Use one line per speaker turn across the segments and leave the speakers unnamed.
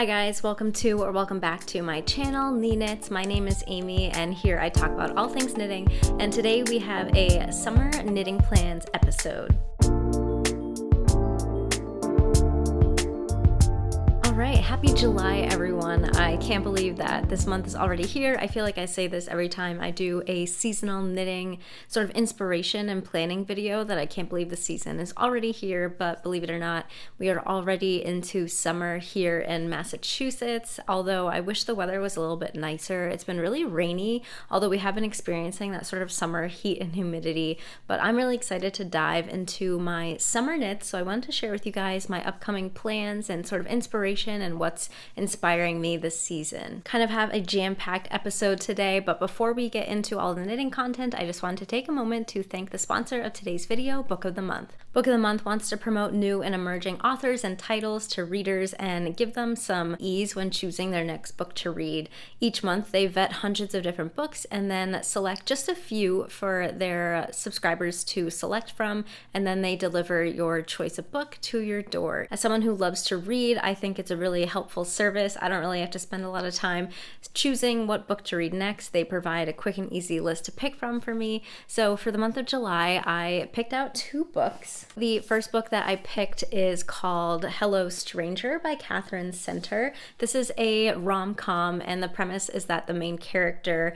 Hi guys, welcome to or welcome back to my channel, Knee Knits. My name is Amy and here I talk about all things knitting, and today we have a summer knitting plans episode. Alright, happy July everyone. I can't believe that this month is already here. I feel like I say this every time I do a seasonal knitting sort of inspiration and planning video, that I can't believe the season is already here, but believe it or not, we are already into summer here in Massachusetts, although I wish the weather was a little bit nicer. It's been really rainy, although we have been experiencing that sort of summer heat and humidity, but I'm really excited to dive into my summer knits, so I wanted to share with you guys my upcoming plans and sort of inspiration and what's inspiring me this season. Kind of have a jam-packed episode today, but before we get into all the knitting content, I just wanted to take a moment to thank the sponsor of today's video, Book of the Month. Book of the Month wants to promote new and emerging authors and titles to readers and give them some ease when choosing their next book to read. Each month they vet hundreds of different books and then select just a few for their subscribers to select from, and then they deliver your choice of book to your door. As someone who loves to read, I think it's a really helpful service. I don't really have to spend a lot of time choosing what book to read next. They provide a quick and easy list to pick from for me. So for the month of July, I picked out two books. The first book that I picked is called Hello Stranger by Catherine Center. This is a rom-com, and the premise is that the main character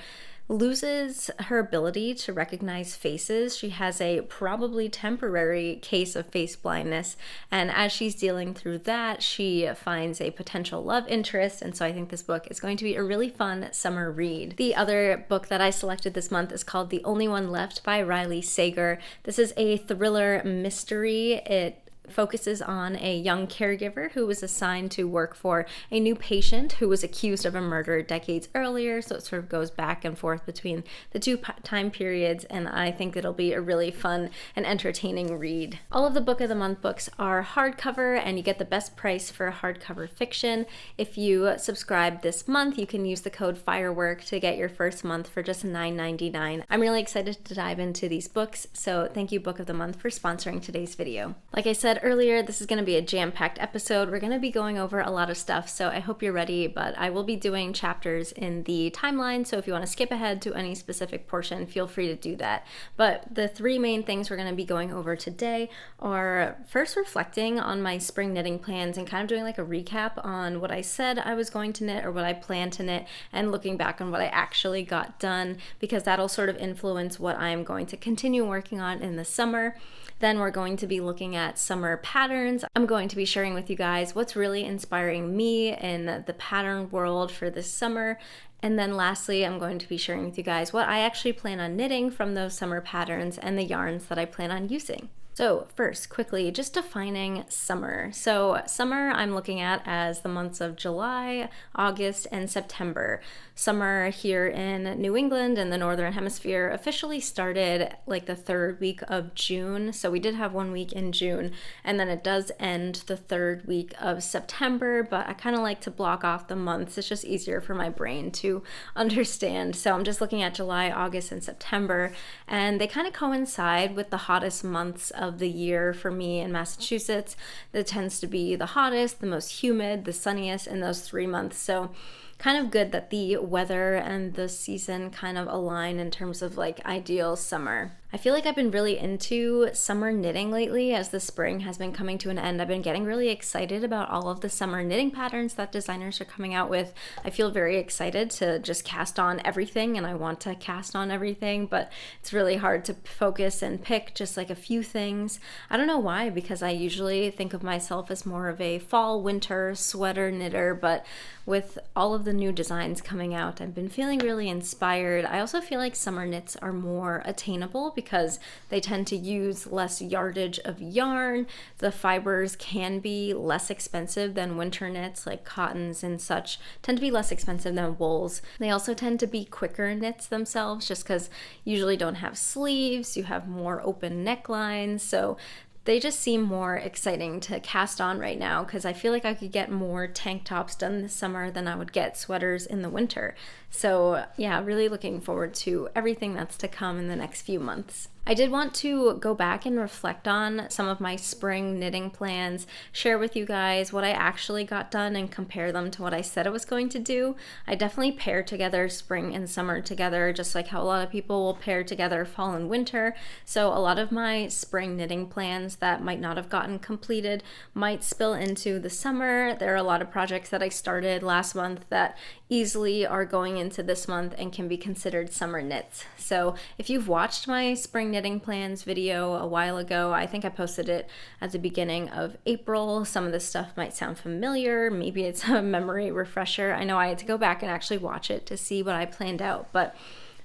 loses her ability to recognize faces. She has a probably temporary case of face blindness, and as she's dealing through that, she finds a potential love interest, and so I think this book is going to be a really fun summer read. The other book that I selected this month is called The Only One Left by Riley Sager. This is a thriller mystery. It focuses on a young caregiver who was assigned to work for a new patient who was accused of a murder decades earlier, so it sort of goes back and forth between the two time periods, and I think it'll be a really fun and entertaining read. All of the Book of the Month books are hardcover, and you get the best price for hardcover fiction. If you subscribe this month, you can use the code FIREWORK to get your first month for just $9.99. I'm really excited to dive into these books, so thank you Book of the Month for sponsoring today's video. Like I said earlier, this is going to be a jam-packed episode. We're going to be going over a lot of stuff, so I hope you're ready, but I will be doing chapters in the timeline, so if you want to skip ahead to any specific portion, feel free to do that. But the three main things we're going to be going over today are first reflecting on my spring knitting plans and kind of doing like a recap on what I said I was going to knit or what I planned to knit, and looking back on what I actually got done, because that'll sort of influence what I'm going to continue working on in the summer. Then we're going to be looking at summer patterns. I'm going to be sharing with you guys what's really inspiring me in the pattern world for this summer. And then lastly, I'm going to be sharing with you guys what I actually plan on knitting from those summer patterns and the yarns that I plan on using. So first, quickly, just defining summer. So summer I'm looking at as the months of July, August, and September. Summer here in New England and the Northern Hemisphere officially started like the third week of June. So we did have 1 week in June, and then it does end the third week of September, but I kind of like to block off the months. It's just easier for my brain to understand. So I'm just looking at July, August, and September, and they kind of coincide with the hottest months of the year for me in Massachusetts. That tends to be the hottest, the most humid, the sunniest in those 3 months. So kind of good that the weather and the season kind of align in terms of like ideal summer. I feel like I've been really into summer knitting lately as the spring has been coming to an end. I've been getting really excited about all of the summer knitting patterns that designers are coming out with. I feel very excited to just cast on everything, and I want to cast on everything, but it's really hard to focus and pick just like a few things. I don't know why, because I usually think of myself as more of a fall, winter sweater knitter, but with all of the new designs coming out, I've been feeling really inspired. I also feel like summer knits are more attainable because they tend to use less yardage of yarn. The fibers can be less expensive than winter knits, like cottons and such tend to be less expensive than wools. They also tend to be quicker knits themselves, just because you usually don't have sleeves, you have more open necklines, so they just seem more exciting to cast on right now, because I feel like I could get more tank tops done this summer than I would get sweaters in the winter. So yeah, really looking forward to everything that's to come in the next few months. I did want to go back and reflect on some of my spring knitting plans, share with you guys what I actually got done and compare them to what I said I was going to do. I definitely pair together spring and summer together, just like how a lot of people will pair together fall and winter. So a lot of my spring knitting plans that might not have gotten completed might spill into the summer. There are a lot of projects that I started last month that easily are going into this month and can be considered summer knits. So if you've watched my spring knitting plans video a while ago, I think I posted it at the beginning of April. Some of this stuff might sound familiar. Maybe it's a memory refresher. I know I had to go back and actually watch it to see what I planned out, but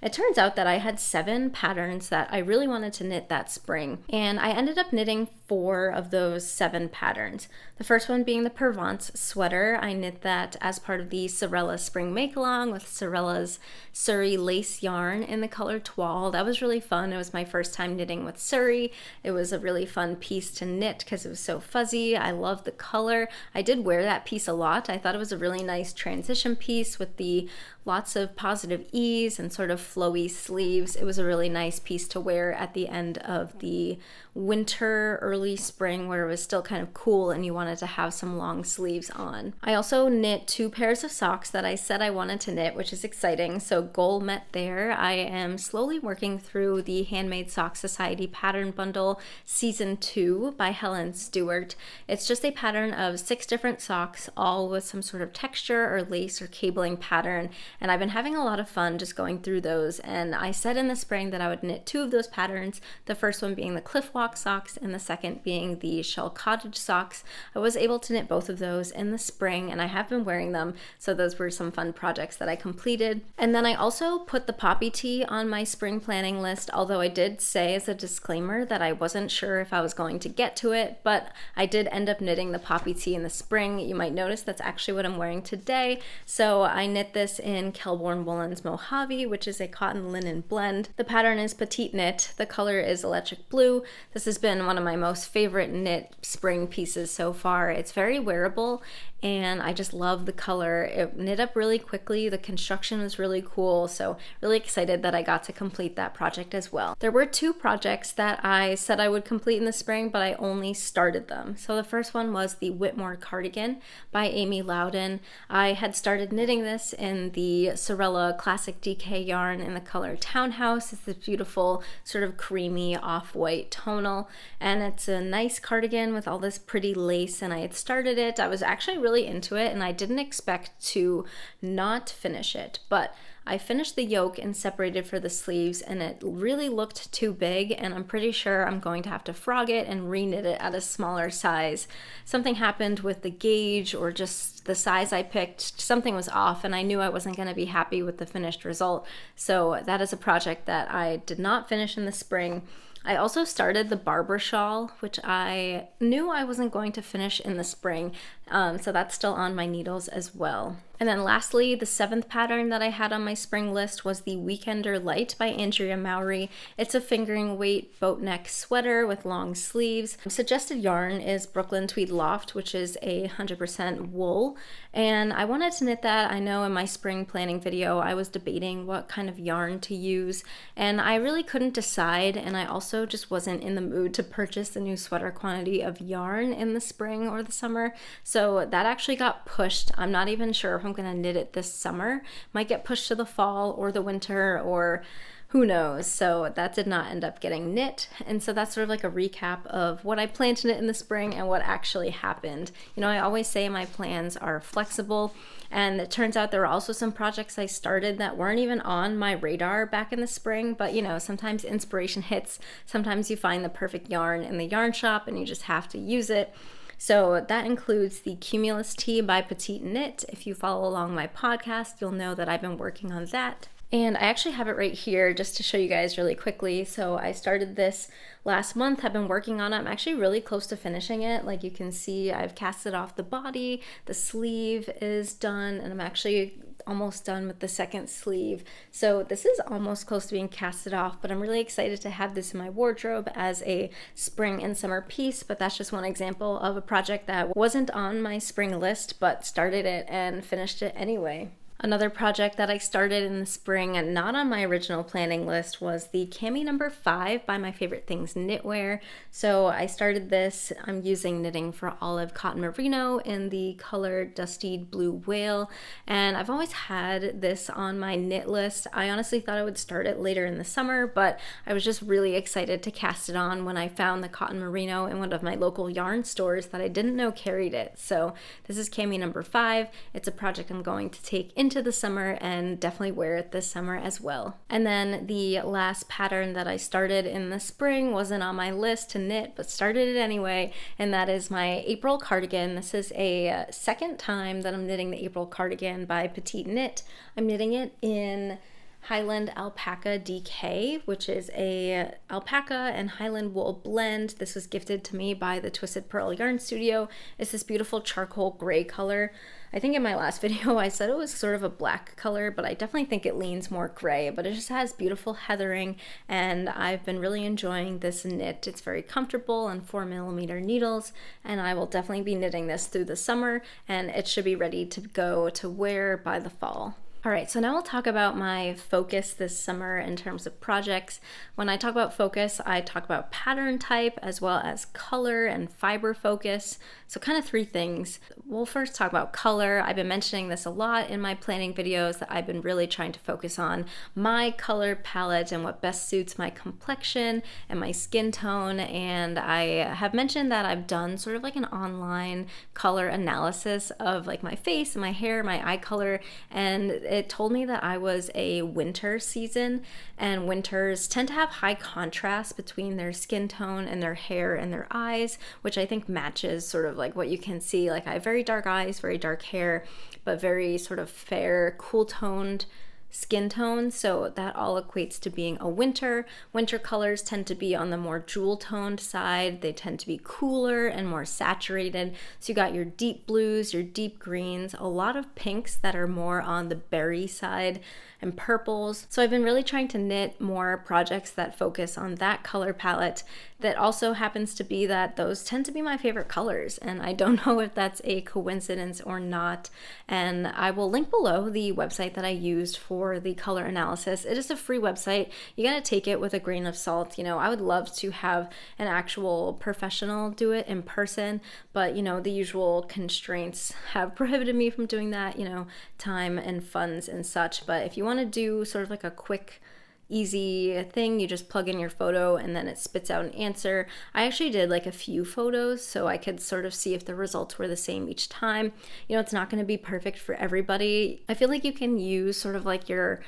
it turns out that I had 7 patterns that I really wanted to knit that spring, and I ended up knitting 4 of those 7 patterns. The first one being the Provence sweater. I knit that as part of the Sewrella Spring Make-Along with Serella's Surrey lace yarn in the color Toile. That was really fun. It was my first time knitting with Surrey. It was a really fun piece to knit because it was so fuzzy. I love the color. I did wear that piece a lot. I thought it was a really nice transition piece with the lots of positive ease and sort of flowy sleeves. It was a really nice piece to wear at the end of the winter, early spring, where it was still kind of cool and you wanted to have some long sleeves on. I also knit 2 pairs of socks that I said I wanted to knit, which is exciting. So goal met there. I am slowly working through the Handmade Sock Society pattern bundle season 2 by Helen Stewart. It's just a pattern of 6 different socks, all with some sort of texture or lace or cabling pattern. And I've been having a lot of fun just going through those. And I said in the spring that I would knit 2 of those patterns, the first one being the Cliff Walk socks and the second being the Shell Cottage socks. I was able to knit both of those in the spring and I have been wearing them. So those were some fun projects that I completed. And then I also put the poppy tee on my spring planning list, although I did say as a disclaimer that I wasn't sure if I was going to get to it, but I did end up knitting the poppy tee in the spring. You might notice that's actually what I'm wearing today. So I knit this in Kelbourne Woolens Mojave, which is a cotton linen blend. The pattern is petite knit. The color is electric blue. This has been one of my most favorite knit spring pieces so far. It's very wearable and I just love the color. It knit up really quickly. The construction was really cool, so really excited that I got to complete that project as well. There were 2 projects that I said I would complete in the spring, but I only started them. So the first one was the Whitmore cardigan by Amy Loudon. I had started knitting this in the Sewrella Classic DK yarn in the color Townhouse. It's this beautiful sort of creamy off-white tonal, and it's a nice cardigan with all this pretty lace, and I had started it. I was actually really into it and I didn't expect to not finish it, but I finished the yoke and separated for the sleeves and it really looked too big, and I'm pretty sure I'm going to have to frog it and reknit it at a smaller size. Something happened with the gauge or just the size I picked. Something was off and I knew I wasn't going to be happy with the finished result. So that is a project that I did not finish in the spring. I also started the Barber shawl, which I knew I wasn't going to finish in the spring, so that's still on my needles as well. And then lastly, the 7th pattern that I had on my spring list was the Weekender Light by Andrea Mowry. It's a fingering weight boat neck sweater with long sleeves. Suggested yarn is Brooklyn Tweed Loft, which is 100% wool, and I wanted to knit that. I know in my spring planning video I was debating what kind of yarn to use, and I really couldn't decide, and I also just wasn't in the mood to purchase a new sweater quantity of yarn in the spring or the summer, so that actually got pushed. I'm not even sure if I'm going to knit it this summer. Might get pushed to the fall or the winter, or who knows. So that did not end up getting knit. And so that's sort of like a recap of what I planned to knit in the spring and what actually happened. You know, I always say my plans are flexible, and it turns out there were also some projects I started that weren't even on my radar back in the spring, but you know, sometimes inspiration hits. Sometimes you find the perfect yarn in the yarn shop and you just have to use it. So that includes the Cumulus Tee by Petite Knit. If you follow along my podcast, you'll know that I've been working on that. And I actually have it right here just to show you guys really quickly. So I started this last month. I've been working on it. I'm actually really close to finishing it. Like you can see, I've casted off the body, the sleeve is done, and I'm actually almost done with the second sleeve. So this is almost close to being casted off, but I'm really excited to have this in my wardrobe as a spring and summer piece. But that's just one example of a project that wasn't on my spring list, but started it and finished it anyway. Another project that I started in the spring and not on my original planning list was the Cami number 5 by My Favorite Things Knitwear. So I started this, I'm using knitting for olive cotton merino in the color Dusty Blue Whale, and I've always had this on my knit list. I honestly thought I would start it later in the summer, but I was just really excited to cast it on when I found the cotton merino in one of my local yarn stores that I didn't know carried it. So this is Cami number 5. It's a project I'm going to take into the summer and definitely wear it this summer as well. And then the last pattern that I started in the spring wasn't on my list to knit, but started it anyway, and that is my April cardigan. This is a second time that I'm knitting the April cardigan by Petite Knit. I'm knitting it in Highland Alpaca DK, which is a alpaca and Highland wool blend. This was gifted to me by the Twisted Pearl Yarn Studio. It's this beautiful charcoal gray color. I think in my last video I said it was sort of a black color, but I definitely think it leans more gray, but it just has beautiful heathering, and I've been really enjoying this knit. It's very comfortable on 4mm needles, and I will definitely be knitting this through the summer, and it should be ready to go to wear by the fall. All right, so now we'll talk about my focus this summer in terms of projects. When I talk about focus, I talk about pattern type as well as color and fiber focus. So kind of three things. We'll first talk about color. I've been mentioning this a lot in my planning videos that I've been really trying to focus on my color palette and what best suits my complexion and my skin tone. And I have mentioned that I've done sort of like an online color analysis of like my face and my hair, my eye color, and it told me that I was a winter season, and winters tend to have high contrast between their skin tone and their hair and their eyes, which I think matches sort of like what you can see. Like I have very dark eyes, very dark hair, but very sort of fair, cool toned skin tone, so that all equates to being a winter. Winter colors tend to be on the more jewel toned side. They tend to be cooler and more saturated. So you got your deep blues, your deep greens, a lot of pinks that are more on the berry side, and purples. So I've been really trying to knit more projects that focus on that color palette. That also happens to be that those tend to be my favorite colors, and I don't know if that's a coincidence or not. And I will link below the website that I used for the color analysis. It is a free website. You gotta take it with a grain of salt. You know, I would love to have an actual professional do it in person, but you know, the usual constraints have prohibited me from doing that, you know, time and funds and such. But if you want to do sort of like a quick, easy thing, you just plug in your photo and then it spits out an answer. I actually did like a few photos so I could sort of see if the results were the same each time. You know, it's not going to be perfect for everybody. I feel like you can use sort of like your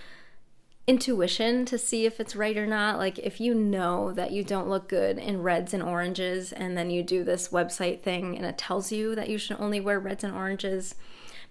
intuition to see if it's right or not. Like if you know that you don't look good in reds and oranges, and then you do this website thing and it tells you that you should only wear reds and oranges,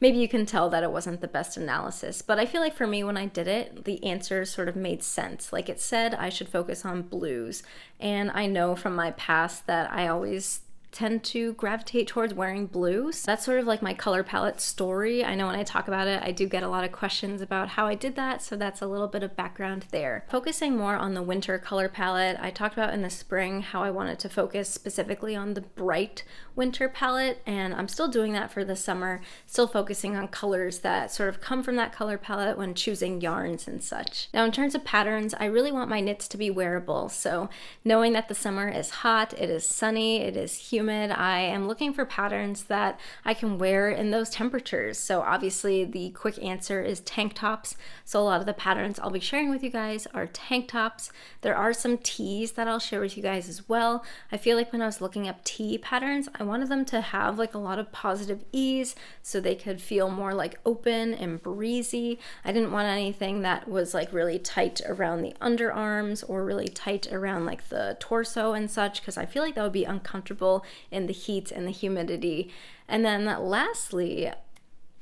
maybe you can tell that it wasn't the best analysis. But I feel like for me, when I did it, the answers sort of made sense. Like it said I should focus on blues, and I know from my past that I always tend to gravitate towards wearing blues. That's sort of like my color palette story. I know when I talk about it, I do get a lot of questions about how I did that, so that's a little bit of background there. Focusing more on the winter color palette, I talked about in the spring how I wanted to focus specifically on the bright winter palette, and I'm still doing that for the summer, still focusing on colors that sort of come from that color palette when choosing yarns and such. Now in terms of patterns, I really want my knits to be wearable, so knowing that the summer is hot, it is sunny, it is humid, I am looking for patterns that I can wear in those temperatures. So obviously the quick answer is tank tops. So a lot of the patterns I'll be sharing with you guys are tank tops. There are some tees that I'll share with you guys as well. I feel like when I was looking up tee patterns, I wanted them to have like a lot of positive ease so they could feel more like open and breezy. I didn't want anything that was like really tight around the underarms or really tight around like the torso and such, because I feel like that would be uncomfortable in the heat and the humidity. And then lastly,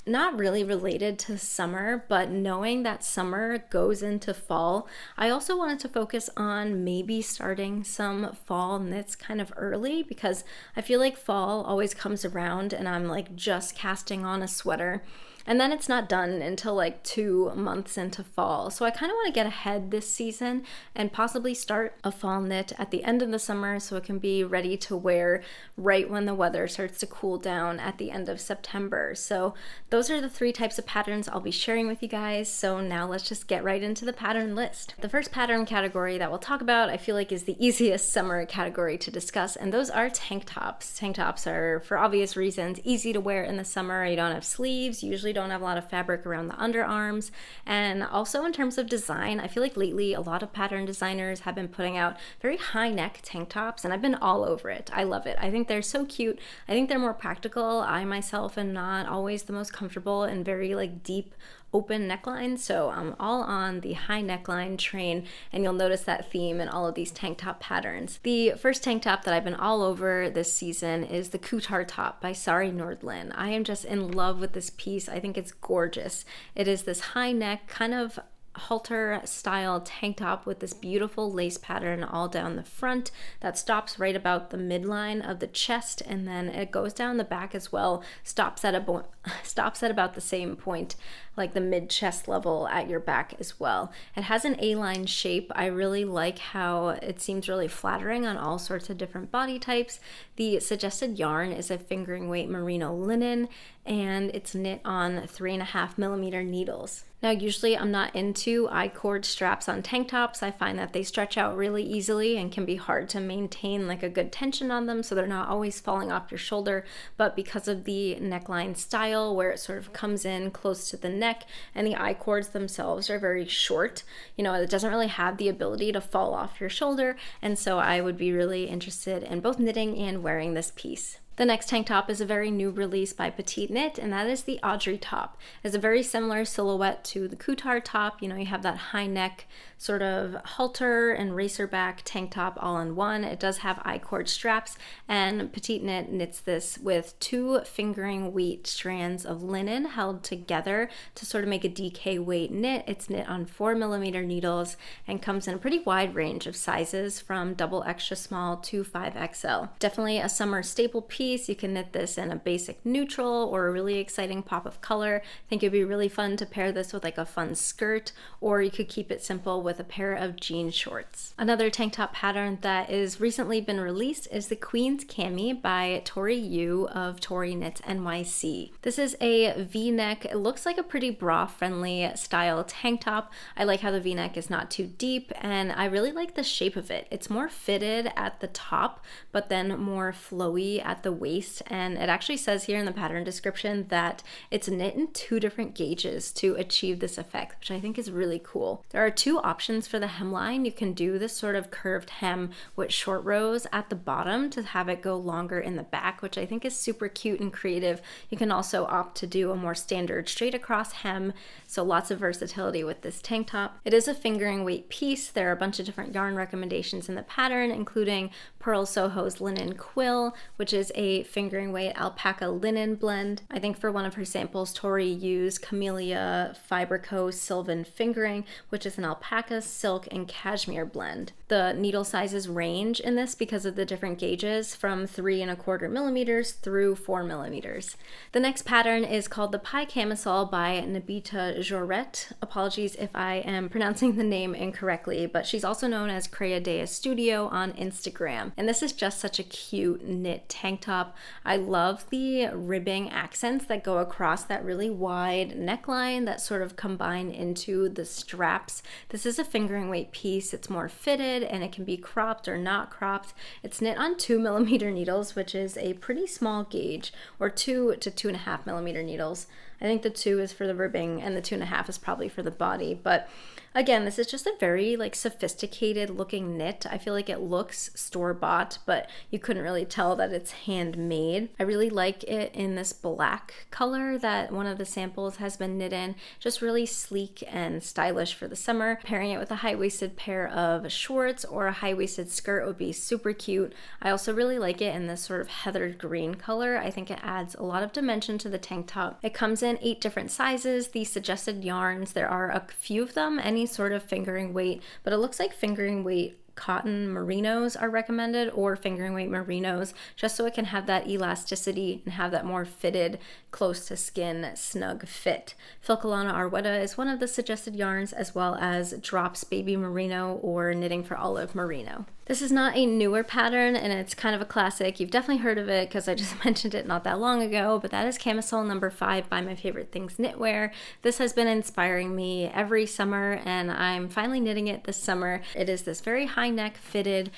not really related to summer, but knowing that summer goes into fall, I also wanted to focus on maybe starting some fall knits kind of early, because I feel like fall always comes around and I'm like just casting on a sweater, and then it's not done until like 2 months into fall. So I kind of want to get ahead this season and possibly start a fall knit at the end of the summer so it can be ready to wear right when the weather starts to cool down at the end of September. So Those are the 3 types of patterns I'll be sharing with you guys, so now let's just get right into the pattern list. The first pattern category that we'll talk about I feel like is the easiest summer category to discuss, and those are tank tops. Tank tops are, for obvious reasons, easy to wear in the summer. You don't have sleeves, you usually don't have a lot of fabric around the underarms, and also in terms of design, I feel like lately a lot of pattern designers have been putting out very high neck tank tops, and I've been all over it. I love it. I think they're so cute. I think they're more practical. I myself am not always the most comfortable and very like deep open neckline, so I'm all on the high neckline train, and you'll notice that theme in all of these tank top patterns. The first tank top that I've been all over this season is the Kutar top by Sari Nordlund. I am just in love with this piece. I think it's gorgeous. It is this high neck kind of halter style tank top with this beautiful lace pattern all down the front that stops right about the midline of the chest, and then it goes down the back as well, stops at about the same point, like the mid chest level at your back as well. It has an A-line shape. I really like how it seems really flattering on all sorts of different body types. The suggested yarn is a fingering weight merino linen, and it's knit on 3.5mm needles. Now, usually I'm not into I-cord straps on tank tops. I find that they stretch out really easily and can be hard to maintain like a good tension on them, so they're not always falling off your shoulder. But because of the neckline style where it sort of comes in close to the neck, and the I-cords themselves are very short, you know, it doesn't really have the ability to fall off your shoulder, and so I would be really interested in both knitting and wearing this piece. The next tank top is a very new release by Petite Knit, and that is the Audrey top. It's a very similar silhouette to the Kutar top. You know, you have that high neck sort of halter and racer back tank top all in one. It does have I-cord straps, and Petite Knit knits this with 2 fingering weight strands of linen held together to sort of make a DK weight knit. It's knit on 4mm needles and comes in a pretty wide range of sizes from double extra small to 5XL. Definitely a summer staple piece. You can knit this in a basic neutral or a really exciting pop of color. I think it'd be really fun to pair this with like a fun skirt, or you could keep it simple with a pair of jean shorts. Another tank top pattern that is recently been released is the Queen's Cami by Tori Yu of Tori Knits NYC. This is a V-neck. It looks like a pretty bra-friendly style tank top. I like how the V-neck is not too deep, and I really like the shape of it. It's more fitted at the top, but then more flowy at the waist, and it actually says here in the pattern description that it's knit in 2 different gauges to achieve this effect, which I think is really cool. There are 2 options for the hemline. You can do this sort of curved hem with short rows at the bottom to have it go longer in the back, which I think is super cute and creative. You can also opt to do a more standard straight across hem, so lots of versatility with this tank top. It is a fingering weight piece. There are a bunch of different yarn recommendations in the pattern, including Pearl Soho's Linen Quill, which is a fingering weight alpaca linen blend. I think for one of her samples, Tori used Camellia Fiber Co. Sylvan Fingering, which is an alpaca, silk, and cashmere blend. The needle sizes range in this because of the different gauges from 3.25mm through 4mm. The next pattern is called the Pie Camisole by Nabita Joret. Apologies if I am pronouncing the name incorrectly, but she's also known as Crea Dea Studio on Instagram. And this is just such a cute knit tank top. I love the ribbing accents that go across that really wide neckline that sort of combine into the straps. This is a fingering weight piece. It's more fitted and it can be cropped or not cropped. It's knit on 2mm needles, which is a pretty small gauge, or 2 to 2.5mm needles. I think the 2 is for the ribbing and the 2.5 is probably for the body, but again, this is just a very like sophisticated looking knit. I feel like it looks store-bought, but you couldn't really tell that it's handmade. I really like it in this black color that one of the samples has been knit in. Just really sleek and stylish for the summer. Pairing it with a high-waisted pair of shorts or a high-waisted skirt would be super cute. I also really like it in this sort of heathered green color. I think it adds a lot of dimension to the tank top. It comes in 8 different sizes. The suggested yarns, there are a few of them, any sort of fingering weight, but it looks like fingering weight cotton merinos are recommended, or fingering weight merinos, just so it can have that elasticity and have that more fitted, close to skin, snug fit. Filcolana Arwetta is one of the suggested yarns, as well as Drops Baby Merino or Knitting for Olive Merino. This is not a newer pattern, and it's kind of a classic. You've definitely heard of it because I just mentioned it not that long ago, but that is Camisole number 5 by My Favorite Things Knitwear. This has been inspiring me every summer, and I'm finally knitting it this summer. It is this very high neck fitted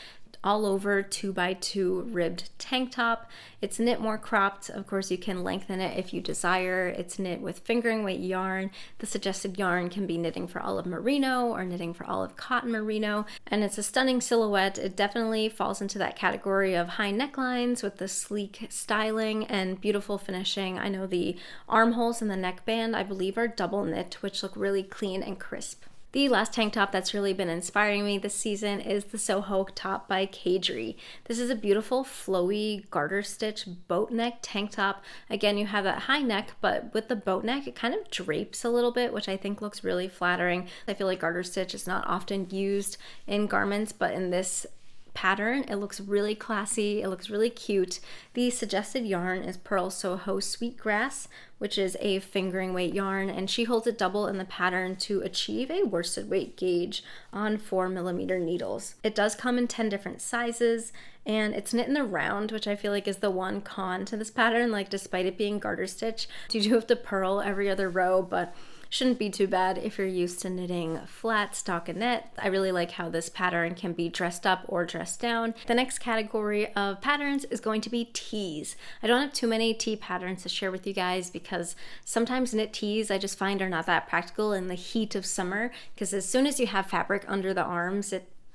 all over 2x2 ribbed tank top. It's knit more cropped. Of course, you can lengthen it if you desire. It's knit with fingering weight yarn. The suggested yarn can be knitting for olive merino or knitting for olive cotton merino. And it's a stunning silhouette. It definitely falls into that category of high necklines with the sleek styling and beautiful finishing. I know the armholes and the neckband, I believe, are double knit, which look really clean and crisp. The last tank top that's really been inspiring me this season is the Soho top by Kadri. This is a beautiful flowy garter stitch boat neck tank top. Again, you have that high neck, but with the boat neck, it kind of drapes a little bit, which I think looks really flattering. I feel like garter stitch is not often used in garments, but in this pattern, it looks really classy. It looks really cute. The suggested yarn is Pearl Soho Sweetgrass, which is a fingering weight yarn, and she holds it double in the pattern to achieve a worsted weight gauge on 4mm needles. It does come in 10 different sizes, and it's knit in the round, which I feel like is the one con to this pattern. Like, despite it being garter stitch, you do have to purl every other row, but shouldn't be too bad if you're used to knitting flat stockinette. I really like how this pattern can be dressed up or dressed down. The next category of patterns is going to be tees. I don't have too many tee patterns to share with you guys because sometimes knit tees I just find are not that practical in the heat of summer, because as soon as you have fabric under the arms,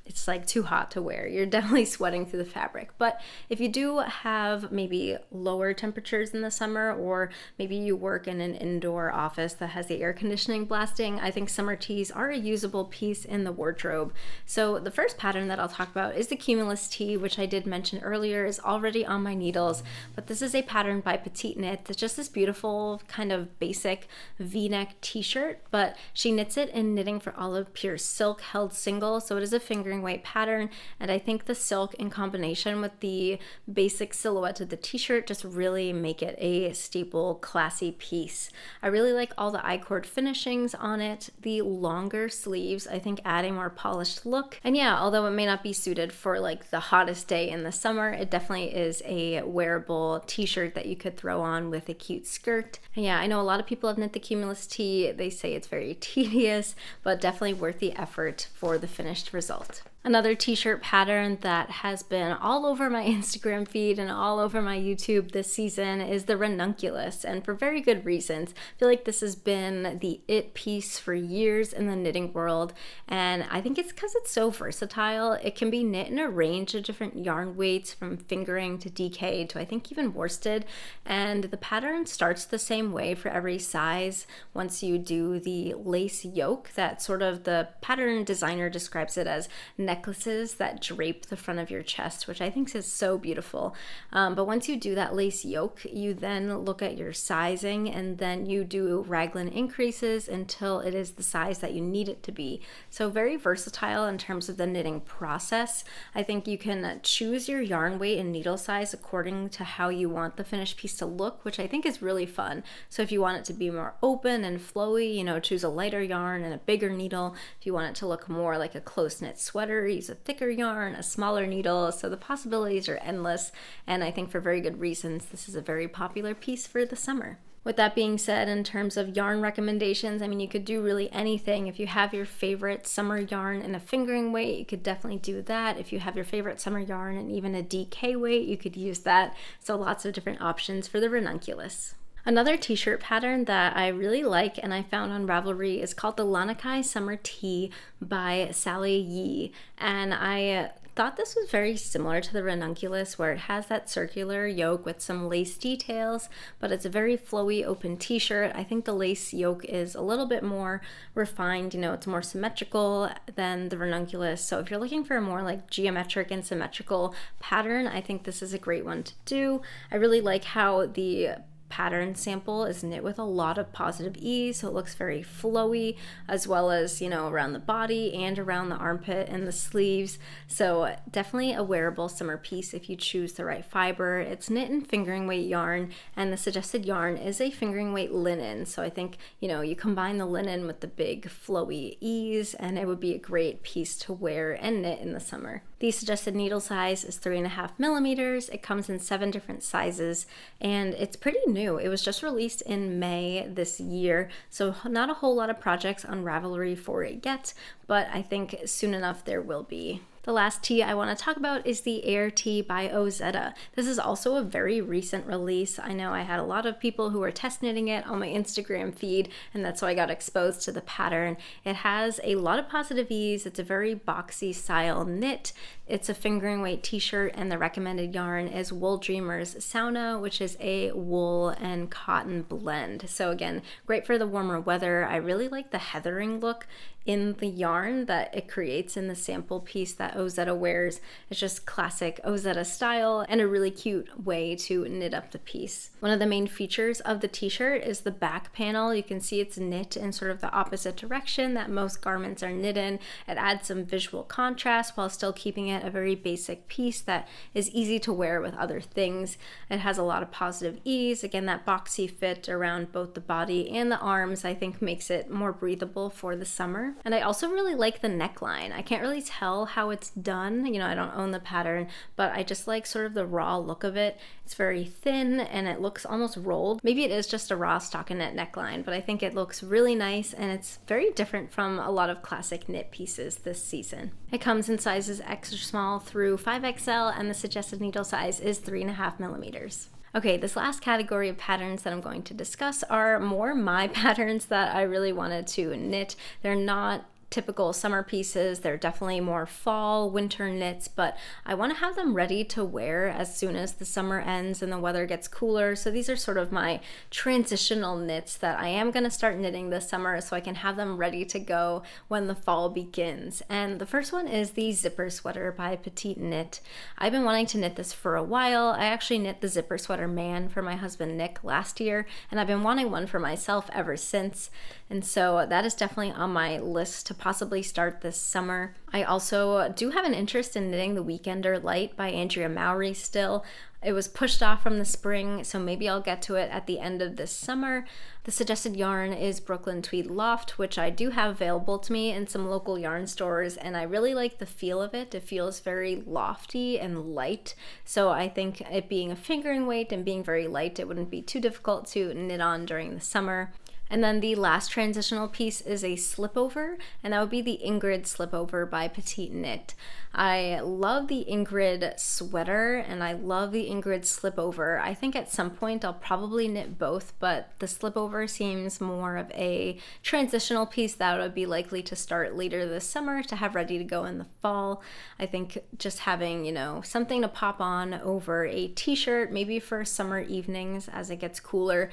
it's like too hot to wear. You're definitely sweating through the fabric. But if you do have maybe lower temperatures in the summer, or maybe you work in an indoor office that has the air conditioning blasting, I think summer tees are a usable piece in the wardrobe. So the first pattern that I'll talk about is the Cumulus tee, which I did mention earlier is already on my needles. But this is a pattern by Petite Knit. It's just this beautiful kind of basic V-neck t-shirt, but she knits it in Knitting for Olive pure silk held single. So it is a fingering weight pattern, and I think the silk in combination with the basic silhouette of the t-shirt just really make it a staple classy piece. I really like all the I-cord finishings on it. The longer sleeves I think add a more polished look, and yeah, although it may not be suited for like the hottest day in the summer, it definitely is a wearable t-shirt that you could throw on with a cute skirt. And yeah, I know a lot of people have knit the Cumulus tee. They say it's very tedious, but definitely worth the effort for the finished result. Another t-shirt pattern that has been all over my Instagram feed and all over my YouTube this season is the ranunculus, and for very good reasons. I feel like this has been the it piece for years in the knitting world, and I think it's because it's so versatile. It can be knit in a range of different yarn weights, from fingering to DK to I think even worsted, and the pattern starts the same way for every size. Once you do the lace yoke, that sort of the pattern designer describes it as necklaces that drape the front of your chest, which I think is so beautiful. But once you do that lace yoke, you then look at your sizing, and then you do raglan increases until it is the size that you need it to be. So very versatile in terms of the knitting process. I think you can choose your yarn weight and needle size according to how you want the finished piece to look, which I think is really fun. So if you want it to be more open and flowy, choose a lighter yarn and a bigger needle. If you want it to look more like a close-knit sweater, use a thicker yarn, a smaller needle. So the possibilities are endless, and I think for very good reasons this is a very popular piece for the summer. With that being said, in terms of yarn recommendations, I mean, you could do really anything. If you have your favorite summer yarn in a fingering weight, you could definitely do that. If you have your favorite summer yarn and even a DK weight, you could use that. So lots of different options for the ranunculus. Another t-shirt pattern that I really like and I found on Ravelry is called the Lanakai Summer Tee by Sally Yee. And I thought this was very similar to the ranunculus, where it has that circular yoke with some lace details, but it's a very flowy open t-shirt. I think the lace yoke is a little bit more refined, it's more symmetrical than the ranunculus. So if you're looking for a more like geometric and symmetrical pattern, I think this is a great one to do. I really like how the pattern sample is knit with a lot of positive ease, so it looks very flowy, as well as around the body and around the armpit and the sleeves. So definitely a wearable summer piece if you choose the right fiber. It's knit in fingering weight yarn, and the suggested yarn is a fingering weight linen. So I think you combine the linen with the big flowy ease, and it would be a great piece to wear and knit in the summer. The suggested needle size is 3.5 millimeters. It comes in 7 different sizes, and it's pretty new. It was just released in May this year, so not a whole lot of projects on Ravelry for it yet, but I think soon enough there will be. The last tee I want to talk about is the Air Tee by Ozetta. This is also a very recent release. I know I had a lot of people who were test knitting it on my Instagram feed, and that's how I got exposed to the pattern. It has a lot of positive ease. It's a very boxy style knit. It's a fingering weight t-shirt, and the recommended yarn is Wool Dreamers Sauna, which is a wool and cotton blend. So again, great for the warmer weather. I really like the heathering look in the yarn that it creates in the sample piece that Ozetta wears. It's just classic Ozetta style and a really cute way to knit up the piece. One of the main features of the t-shirt is the back panel. You can see it's knit in sort of the opposite direction that most garments are knit in. It adds some visual contrast while still keeping it a very basic piece that is easy to wear with other things. It has a lot of positive ease. Again, that boxy fit around both the body and the arms I think makes it more breathable for the summer. And I also really like the neckline. I can't really tell how it's done. You know, I don't own the pattern, but I just like sort of the raw look of it. It's very thin and it looks almost rolled. Maybe it is just a raw stockinette neckline, but I think it looks really nice and it's very different from a lot of classic knit pieces this season. It comes in sizes extra small through 5XL, and the suggested needle size is 3.5 millimeters. Okay, this last category of patterns that I'm going to discuss are more my patterns that I really wanted to knit. They're not typical summer pieces. They're definitely more fall, winter knits, but I want to have them ready to wear as soon as the summer ends and the weather gets cooler. So these are sort of my transitional knits that I am going to start knitting this summer so I can have them ready to go when the fall begins. And the first one is the zipper sweater by Petite Knit. I've been wanting to knit this for a while. I actually knit the zipper sweater man for my husband Nick last year, and I've been wanting one for myself ever since. And so that is definitely on my list to possibly start this summer. I also do have an interest in knitting the Weekender Light by Andrea Mowry still. It was pushed off from the spring, so maybe I'll get to it at the end of this summer. The suggested yarn is Brooklyn Tweed Loft, which I do have available to me in some local yarn stores, and I really like the feel of it. It feels very lofty and light, so I think it being a fingering weight and being very light, it wouldn't be too difficult to knit on during the summer. And then the last transitional piece is a slipover, and that would be the Ingrid slipover by Petite Knit. I love the Ingrid sweater and I love the Ingrid slipover. I think at some point I'll probably knit both, but the slipover seems more of a transitional piece that would be likely to start later this summer to have ready to go in the fall. I think just having, you know, something to pop on over a t-shirt, maybe for summer evenings as it gets cooler,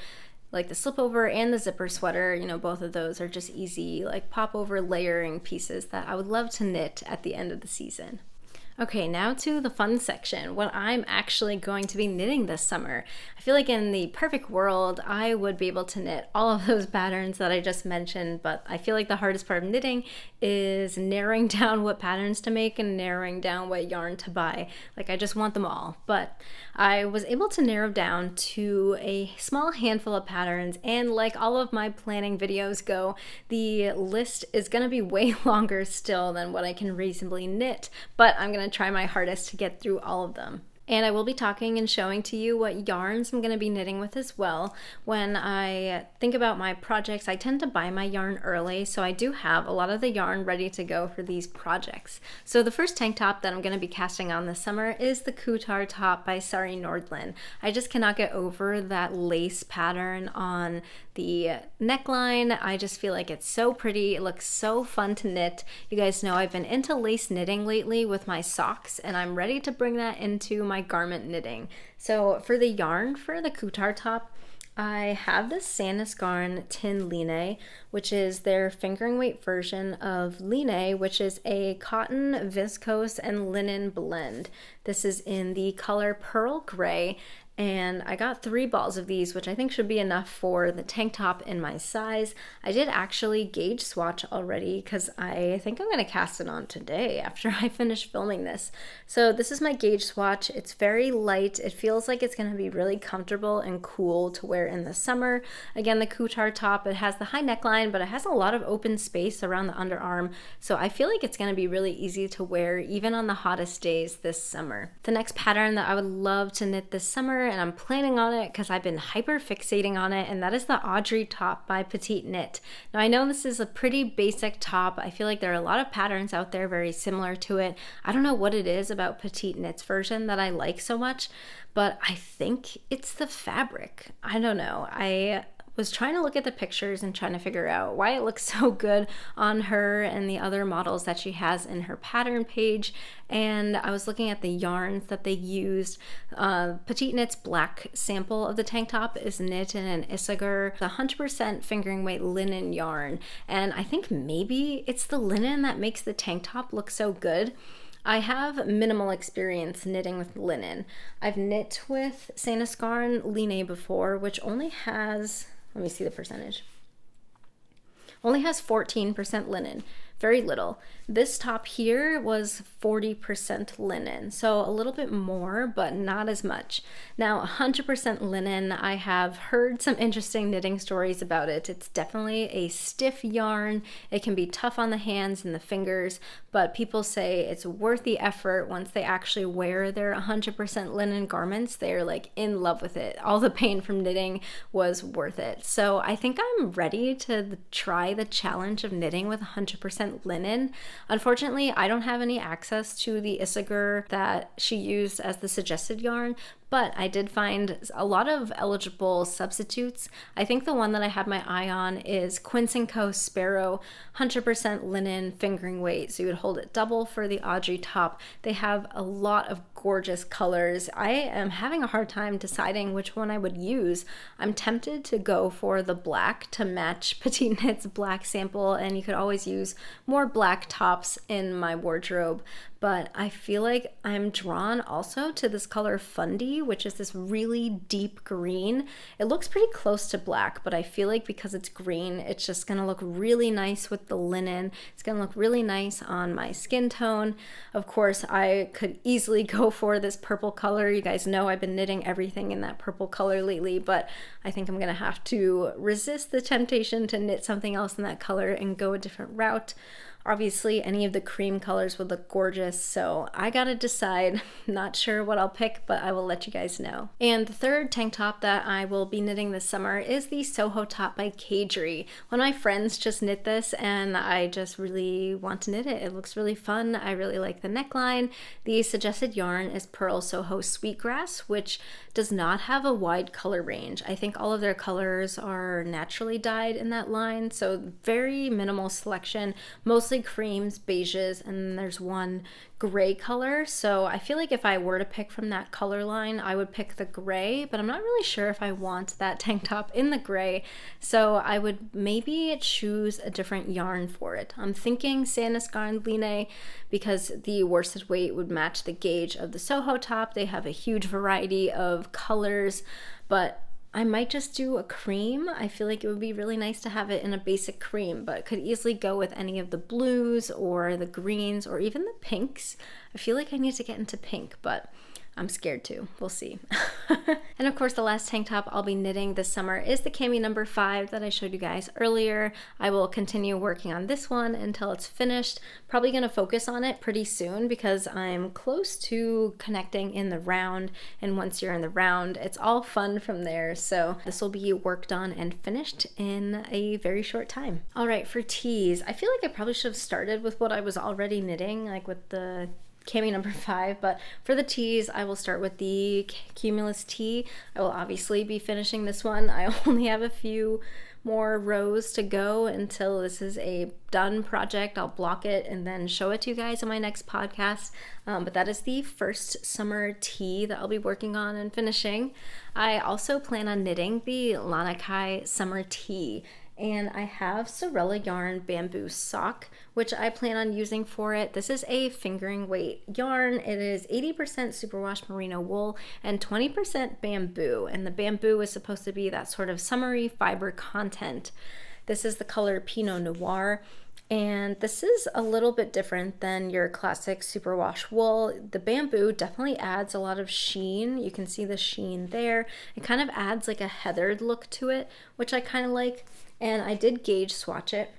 like the slipover and the zipper sweater, you know, both of those are just easy, like pop over layering pieces that I would love to knit at the end of the season. Okay, now to the fun section, what I'm actually going to be knitting this summer. I feel like in the perfect world, I would be able to knit all of those patterns that I just mentioned, but I feel like the hardest part of knitting is narrowing down what patterns to make and narrowing down what yarn to buy. Like, I just want them all, but I was able to narrow down to a small handful of patterns, and like all of my planning videos go, the list is gonna be way longer still than what I can reasonably knit, but I'm gonna try my hardest to get through all of them. And I will be talking and showing to you what yarns I'm going to be knitting with as well. When I think about my projects, I tend to buy my yarn early, so I do have a lot of the yarn ready to go for these projects. So the first tank top that I'm going to be casting on this summer is the Kutar top by Sari Nordlund. I just cannot get over that lace pattern on the neckline. I just feel like it's so pretty. It looks so fun to knit. You guys know I've been into lace knitting lately with my socks, and I'm ready to bring that into my garment knitting. So for the yarn for the Kutar top, I have this Sandnesgarn Tin Line, which is their fingering weight version of Line, which is a cotton, viscose, and linen blend. This is in the color Pearl Gray, and I got 3 balls of these, which I think should be enough for the tank top in my size. I did actually gauge swatch already because I think I'm going to cast it on today after I finish filming this. So this is my gauge swatch. It's very light. It feels like it's going to be really comfortable and cool to wear in the summer. Again, the couture top, it has the high neckline, but it has a lot of open space around the underarm. So I feel like it's going to be really easy to wear even on the hottest days this summer. The next pattern that I would love to knit this summer, and I'm planning on it because I've been hyper fixating on it, and that is the Audrey top by Petite Knit. Now I know this is a pretty basic top. I feel like there are a lot of patterns out there very similar to it. I don't know what it is about Petite Knit's version that I like so much, but I think it's the fabric. I don't know. I was trying to look at the pictures and trying to figure out why it looks so good on her and the other models that she has in her pattern page. And I was looking at the yarns that they used. Petite Knit's black sample of the tank top is knit in an Isager 100% fingering weight linen yarn. And I think maybe it's the linen that makes the tank top look so good. I have minimal experience knitting with linen. I've knit with Sewrella Line before, which only has, let me see the percentage, only has 14% linen, very little. This top here was 40% linen, so a little bit more, but not as much. Now, 100% linen, I have heard some interesting knitting stories about it. It's definitely a stiff yarn. It can be tough on the hands and the fingers, but people say it's worth the effort once they actually wear their 100% linen garments. They're like in love with it. All the pain from knitting was worth it. So I think I'm ready to try the challenge of knitting with 100% linen. Unfortunately, I don't have any access to the Isager that she used as the suggested yarn, but I did find a lot of eligible substitutes. I think the one that I had my eye on is Quince & Co. Sparrow 100% linen fingering weight, so you would hold it double for the Audrey top. They have a lot of gorgeous colors. I am having a hard time deciding which one I would use. I'm tempted to go for the black to match Petite Knit's black sample, and you could always use more black tops in my wardrobe. But I feel like I'm drawn also to this color Fundy, which is this really deep green. It looks pretty close to black, but I feel like because it's green, it's just gonna look really nice with the linen. It's gonna look really nice on my skin tone. Of course, I could easily go for this purple color. You guys know I've been knitting everything in that purple color lately, but I think I'm gonna have to resist the temptation to knit something else in that color and go a different route. Obviously, any of the cream colors would look gorgeous, so I gotta decide. Not sure what I'll pick, but I will let you guys know. And the third tank top that I will be knitting this summer is the Soho top by Kadri. One of my friends just knit this, and I just really want to knit it. It looks really fun. I really like the neckline. The suggested yarn is Pearl Soho Sweetgrass, which does not have a wide color range. I think all of their colors are naturally dyed in that line, so very minimal selection, mostly creams, beiges, and then there's one gray color. So I feel like if I were to pick from that color line, I would pick the gray, but I'm not really sure if I want that tank top in the gray. So I would maybe choose a different yarn for it. I'm thinking Sewrella Line because the worsted weight would match the gauge of the Soho top. They have a huge variety of colors, but I might just do a cream. I feel like it would be really nice to have it in a basic cream, but could easily go with any of the blues or the greens or even the pinks. I feel like I need to get into pink, but I'm scared to. We'll see. And of course, the last tank top I'll be knitting this summer is the cami number 5 that I showed you guys earlier. I will continue working on this one until it's finished. Probably going to focus on it pretty soon because I'm close to connecting in the round. And once you're in the round, it's all fun from there. So this will be worked on and finished in a very short time. All right, for tees, I feel like I probably should have started with what I was already knitting, like with the cami number 5, but for the tees, I will start with the Cumulus tee. I will obviously be finishing this one. I only have a few more rows to go until this is a done project. I'll block it and then show it to you guys in my next podcast. But that is the first summer tee that I'll be working on and finishing. I also plan on knitting the Lanakai summer tee. and I have Sewrella yarn bamboo sock, which I plan on using for it. This is a fingering weight yarn. It is 80% superwash merino wool and 20% bamboo, and the bamboo is supposed to be that sort of summery fiber content. This is the color Pinot Noir, and this is a little bit different than your classic superwash wool. The bamboo definitely adds a lot of sheen. You can see the sheen there. It kind of adds like a heathered look to it, which I kind of like. And I did gauge swatch it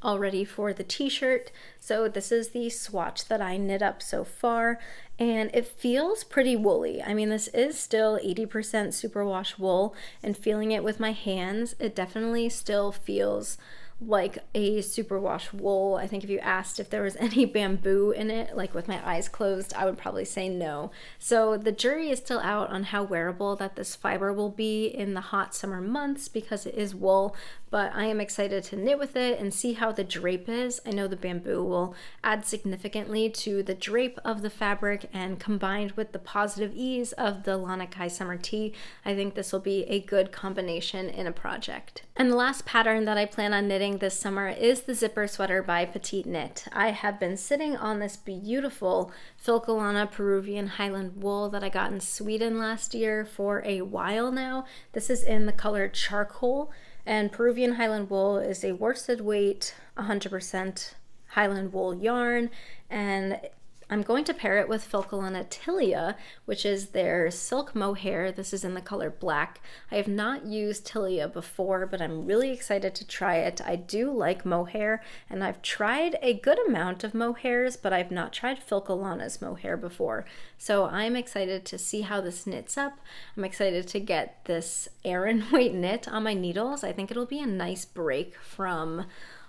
already for the t-shirt. So this is the swatch that I knit up so far, and it feels pretty woolly. I mean, this is still 80% superwash wool, and feeling it with my hands, it definitely still feels like a superwash wool. I think if you asked if there was any bamboo in it, like with my eyes closed, I would probably say no. So the jury is still out on how wearable that this fiber will be in the hot summer months because it is wool, but I am excited to knit with it and see how the drape is. I know the bamboo will add significantly to the drape of the fabric, and combined with the positive ease of the Lanakai Summer Tee, I think this will be a good combination in a project. And the last pattern that I plan on knitting this summer is the zipper sweater by Petite Knit. I have been sitting on this beautiful Filcolana Peruvian Highland wool that I got in Sweden last year for a while now. This is in the color charcoal, and Peruvian Highland wool is a worsted weight 100% Highland wool yarn, and I'm going to pair it with Filcolana Tilia, which is their silk mohair. This is in the color black. I have not used Tilia before, but I'm really excited to try it. I do like mohair, and I've tried a good amount of mohairs, but I've not tried Filcolana's mohair before. So I'm excited to see how this knits up. I'm excited to get this Aran weight knit on my needles. I think it'll be a nice break from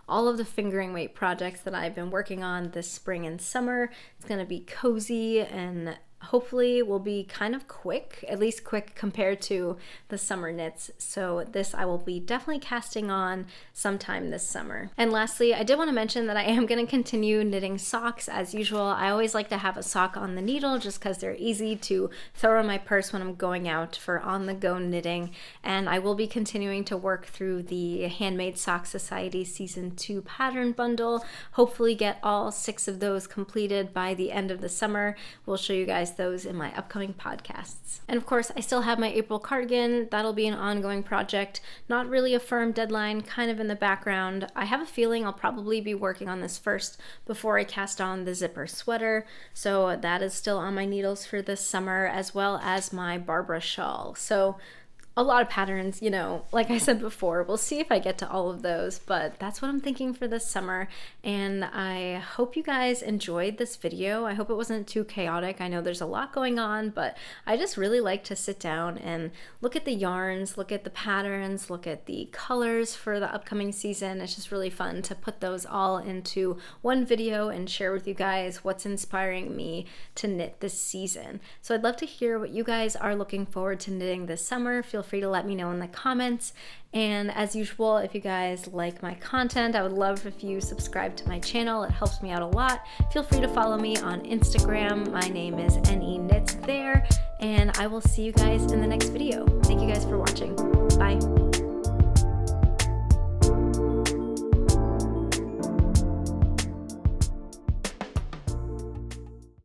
all of the fingering weight projects that I've been working on this spring and summer. It's going to be cozy and hopefully will be kind of quick, at least quick compared to the summer knits. So this I will be definitely casting on sometime this summer. And lastly, I did want to mention that I am going to continue knitting socks as usual. I always like to have a sock on the needle just because they're easy to throw in my purse when I'm going out for on-the-go knitting. And I will be continuing to work through the Handmade Sock Society Season 2 pattern bundle. Hopefully get all 6 of those completed by the end of the summer. We'll show you guys those in my upcoming podcasts. And of course, I still have my April cardigan. That'll be an ongoing project. Not really a firm deadline, kind of in the background. I have a feeling I'll probably be working on this first before I cast on the zipper sweater. So that is still on my needles for this summer, as well as my Barbara shawl. So a lot of patterns, you know, like I said before, we'll see if I get to all of those, but that's what I'm thinking for this summer. And I hope you guys enjoyed this video. I hope it wasn't too chaotic. I know there's a lot going on, but I just really like to sit down and look at the yarns, look at the patterns, look at the colors for the upcoming season. It's just really fun to put those all into one video and share with you guys what's inspiring me to knit this season. So I'd love to hear what you guys are looking forward to knitting this summer. Feel free to let me know in the comments. And as usual, if you guys like my content, I would love if you subscribe to my channel. It helps me out a lot. Feel free to follow me on Instagram. My name is NE Knits there, and I will see you guys in the next video. Thank you guys for watching. Bye.